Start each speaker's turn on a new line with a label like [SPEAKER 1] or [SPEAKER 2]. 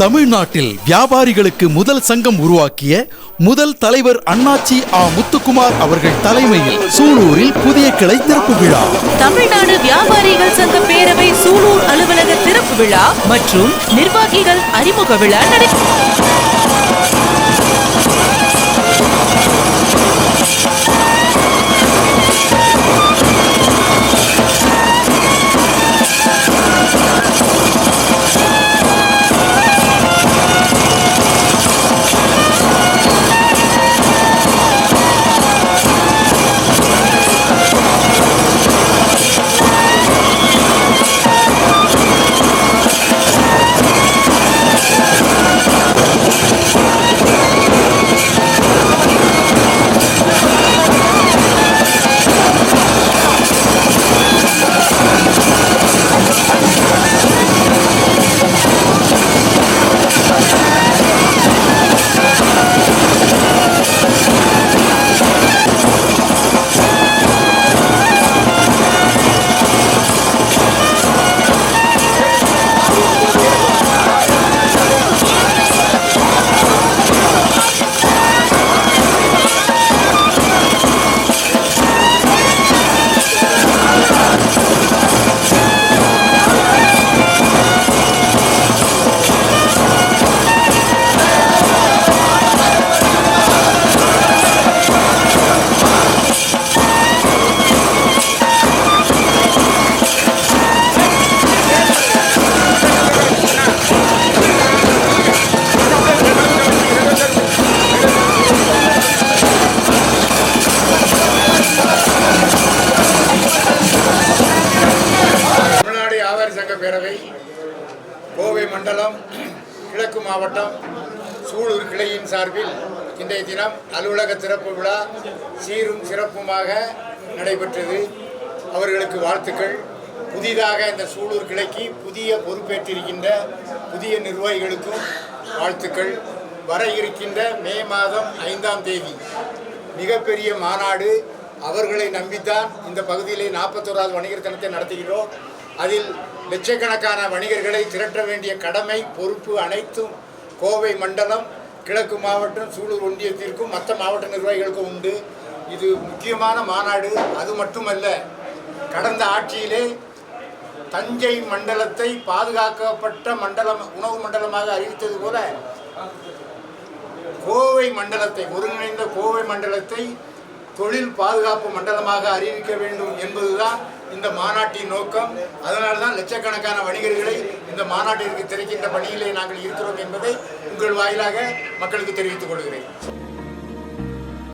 [SPEAKER 1] தமிழ்நாட்டில் வியாபாரிகளுக்கு முதல் சங்கம் உருவாக்கிய முதல் தலைவர் அண்ணாச்சி முத்துக்குமார் அவர்கள் தலைமையில் சூலூரில் புதிய கிளை திறப்பு விழா.
[SPEAKER 2] தமிழ்நாடு வியாபாரிகள் சங்க பேரவை சூலூர் அலுவலக திறப்பு விழா மற்றும் நிர்வாகிகள் அறிமுக விழா
[SPEAKER 3] பேரவை கோவை மண்டலம் கிழக்கு மாவட்டம் சூலூர் கிளையின் சார்பில் இன்றைய தினம் அலுவலக திறப்பு விழா சீரும் சிறப்புமாக நடைபெற்றது. அவர்களுக்கு வாழ்த்துக்கள். புதிதாக இந்த சூலூர் கிளைக்கு புதிய பொறுப்பேற்றிருக்கின்ற புதிய நிர்வாகிகளுக்கும் வாழ்த்துக்கள். வர இருக்கின்ற மே மாதம் 5ஆம் தேதி மிகப்பெரிய மாநாடு. அவர்களை நம்பித்தான் இந்த பகுதியிலே 41வது வணிகர் தினத்தை நடத்துகிறோம். அதில் லட்சக்கணக்கான வணிகர்களை திரட்ட வேண்டிய கடமை பொறுப்பு அனைத்தும் கோவை மண்டலம் கிழக்கு மாவட்டம் சூலூர் ஒன்றியத்திற்கும் மற்ற மாவட்ட நிர்வாகிகளுக்கும் உண்டு. இது முக்கியமான மாநாடு. அது மட்டுமல்ல, கடந்த ஆட்சியிலே தஞ்சை மண்டலத்தை பாதுகாக்கப்பட்ட மண்டலம் உணவு மண்டலமாக அறிவித்தது போல கோவை மண்டலத்தை ஒருங்கிணைந்த கோவை மண்டலத்தை தொழில் பாதுகாப்பு மண்டலமாக அறிவிக்க வேண்டும் என்பதுதான் இந்த மாநாட்டின் நோக்கம். அதனால்தான் லட்சக்கணக்கான வணிகர்களை இந்த மாநாட்டிற்கு திறக்கின்ற பணியிலே நாங்கள் இருக்கிறோம் என்பதை உங்கள் வாயிலாக மக்களுக்கு தெரிவித்துக் கொள்கிறேன்.